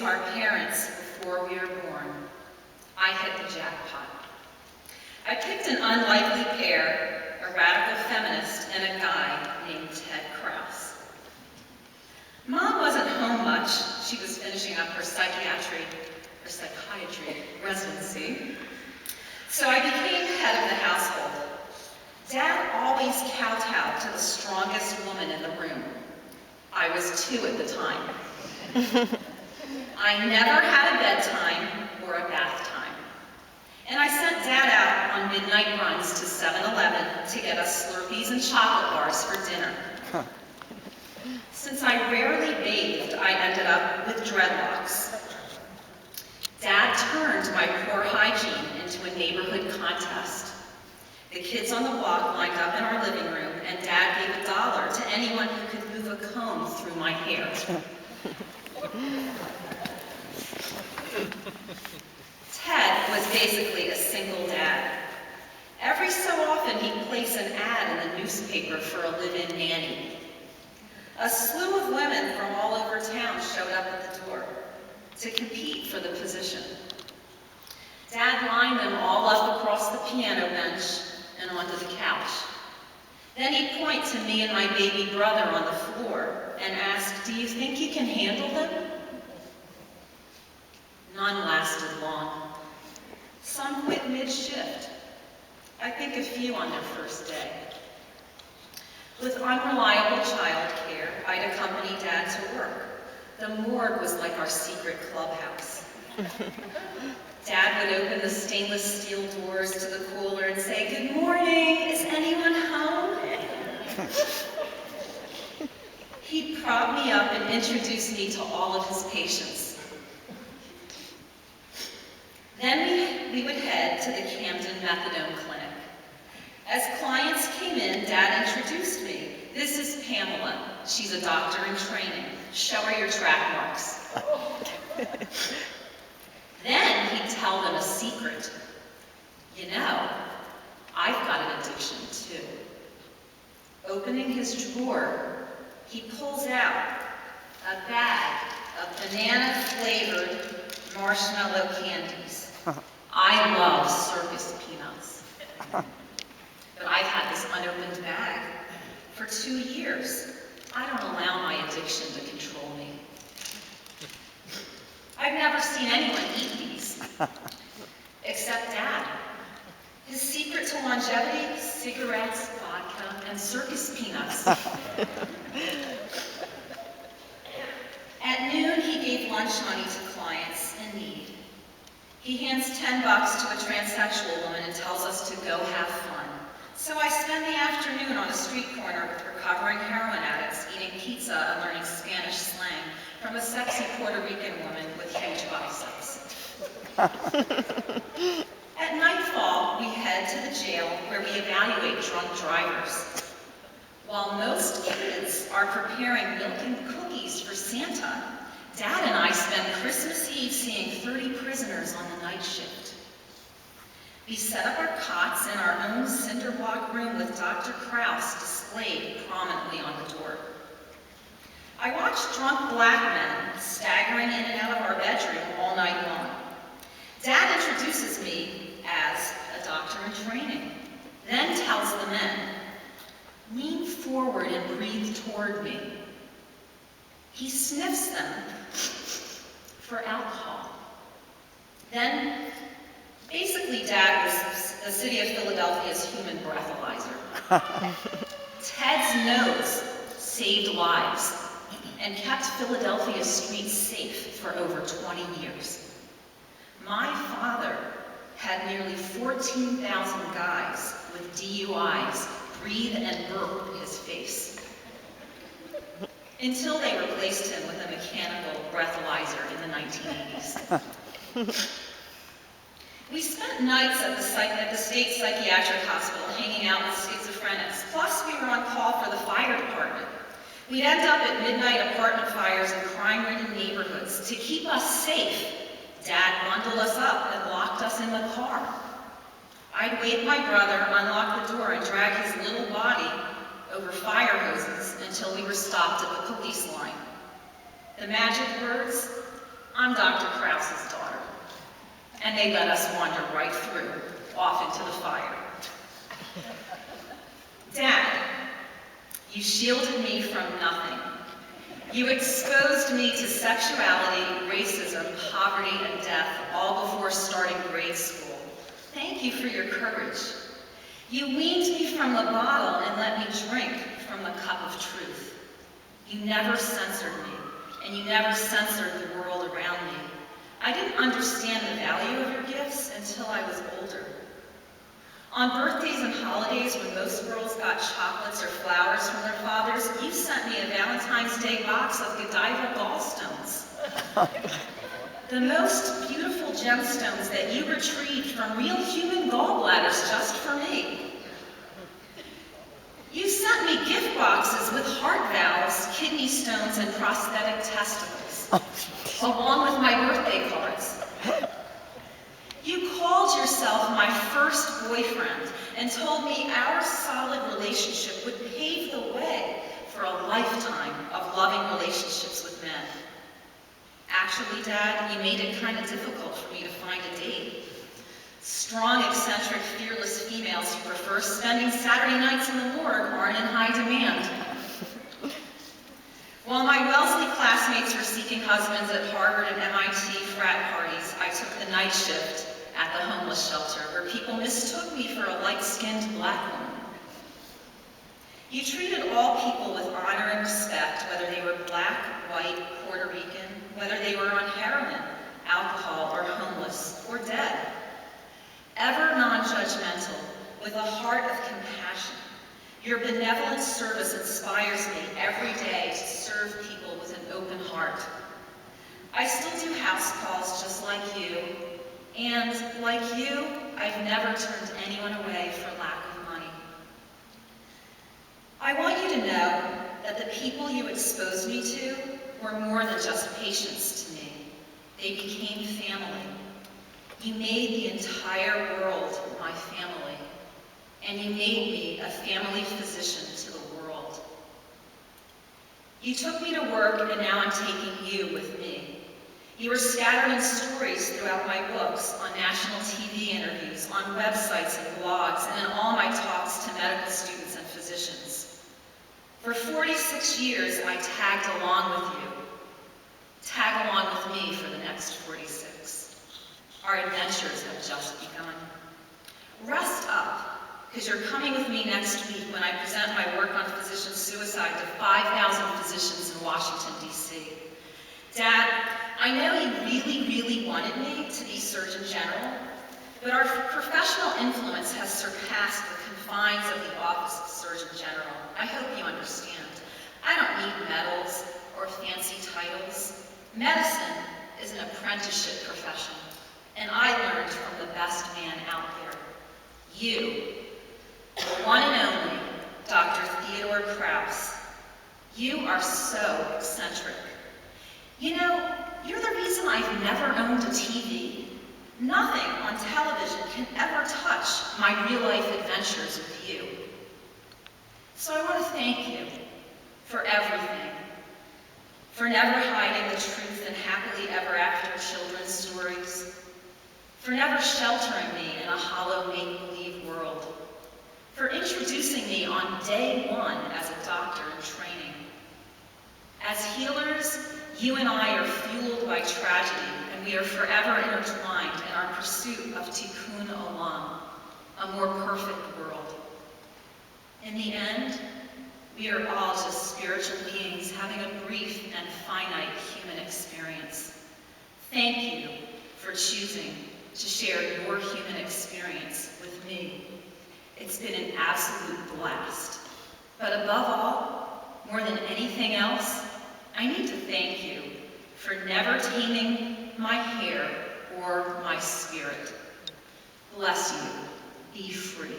our parents before we were born. I hit the jackpot. I picked an unlikely pair, a radical feminist and a guy named Ted Krouse. Mom wasn't home much. She was finishing up her psychiatry residency. So I became head of the household. Dad always kowtowed to the strongest woman in the room. I was 2 at the time. I never had a bedtime or a bath time. And I sent Dad out on midnight runs to 7-Eleven to get us Slurpees and chocolate bars for dinner. Since I rarely bathed, I ended up with dreadlocks. Dad turned my poor hygiene into a neighborhood contest. The kids on the block lined up in our living room, and Dad gave $1 to anyone who could move a comb through my hair. Ted was basically a single dad. Every so often, he'd place an ad in the newspaper for a live-in nanny. A slew of women from all over town showed up at the door to compete for the position. Dad lined them all up across the piano bench and onto the couch. Then he'd point to me and my baby brother on the floor and ask, "Do you think you can handle them?" None lasted long. Some quit mid-shift. I think a few on their first day. With unreliable childcare, I'd accompany Dad to work. The morgue was like our secret clubhouse. Dad would open the stainless steel doors to the cooler and say, "Good morning, is anyone home?" He'd prop me up and introduce me to all of his patients. Then we would head to the Camden Methadone Clinic. As clients came in, Dad introduced me. "This is Pamela. She's a doctor in training. Show her your track marks." Then he'd tell them a secret. "You know, I've got an addiction too." Opening his drawer, he pulls out a bag of banana-flavored marshmallow candies. I love circus peanuts. But I've had this unopened bag for 2 years. I don't allow my addiction to control me. I've never seen anyone eat these, except Dad. His secret to longevity: cigarettes, vodka, and circus peanuts. At noon, he gave lunch money to clients in need. He hands $10 to a transsexual woman and tells us to go have fun. So I spend the afternoon on a street corner with recovering heroin addicts, eating pizza and learning Spanish slang from a sexy Puerto Rican woman with huge biceps. At nightfall, we head to the jail where we evaluate drunk drivers. While most kids are preparing milk and cookies for Santa, Dad and I spend Christmas Eve seeing 30 prisoners on the night shift. We set up our cots in our own cinder block room with Dr. Krouse displayed prominently on the door. I watch drunk black men staggering in and out of our bedroom all night long. Dad introduces me as a doctor in training, then tells the men, "Lean forward and breathe toward me." He sniffs them for alcohol. Then, basically, Dad was the city of Philadelphia's human breathalyzer. Ted's nose saved lives and kept Philadelphia's streets safe for over 20 years. My father had nearly 14,000 guys with DUIs breathe and burp his face, until they replaced him with a mechanical breathalyzer in the 1980s. We spent nights at the state psychiatric hospital hanging out with schizophrenics, plus we were on call for the fire department. We'd end up at midnight apartment fires in crime-ridden neighborhoods. To keep us safe, Dad bundled us up and locked us in the car. I'd wake my brother, unlock the door, and drag his little body over fire hoses until we were stopped at the police line. The magic words, "I'm and they let us wander right through, off into the fire. Dad, you shielded me from nothing. You exposed me to sexuality, racism, poverty, and death all before starting grade school. Thank you for your courage. You weaned me from the bottle and let me drink from the cup of truth. You never censored me, and you never censored the world around me. I didn't understand the value of your gifts until I was older. On birthdays and holidays, when most girls got chocolates or flowers from their fathers, you sent me a Valentine's Day box of Godiva gallstones. The most beautiful gemstones that you retrieved from real human gallbladders just for me. You sent me gift boxes with heart valves, kidney stones, and prosthetic testicles, along with my birthday cards. You called yourself my first boyfriend and told me our solid relationship would pave the way for a lifetime of loving relationships with men. Actually, Dad, you made it kind of difficult for me to find a date. Strong, eccentric, fearless females who prefer spending Saturday nights in the morgue aren't in high demand. While my Wellesley classmates were seeking husbands at Harvard and MIT frat parties, I took the night shift at the homeless shelter, where people mistook me for a light-skinned black woman. You treated all people with honor and respect, whether they were black, white, Puerto Rican, whether they were on heroin, alcohol, or homeless, or dead. Ever non-judgmental, with a heart of compassion, your benevolent service inspires me every day to serve people with an open heart. I still do house calls just like you, and like you, I've never turned anyone away for lack of money. I want you to know that the people you exposed me to were more than just patients to me. They became family. You made the entire world my family, and you made me a family physician to the world. You took me to work, and now I'm taking you with me. You were scattered in stories throughout my books, on national TV interviews, on websites and blogs, and in all my talks to medical students and physicians. For 46 years, I tagged along with you. Tag along with me for the next 46. Our adventures have just begun. Rest up, because you're coming with me next week when I present my work on physician suicide to 5,000 physicians in Washington, D.C. Dad, I know you really, really wanted me to be Surgeon General, but our professional influence has surpassed the confines of the office of Surgeon General. I hope you understand. I don't need medals or fancy titles. Medicine is an apprenticeship profession, and I learned from the best man out there. You, the one and only Dr. Theodore Krouse. You are so eccentric. You know, you're the reason I've never owned a TV. Nothing on television can ever touch my real-life adventures with you. So I want to thank you for everything, for never hiding the truth in happily ever after children's stories, for never sheltering me in a hollow make-believe world, for introducing me on day one as a doctor in training. As healers, you and I are fueled by tragedy, and we are forever intertwined in our pursuit of Tikkun Olam, a more perfect world. In the end, we are all just spiritual beings having a brief and finite human experience. Thank you for choosing to share your human experience with me. It's been an absolute blast. But above all, more than anything else, I need to thank you for never taming my hair or my spirit. Bless you. Be free.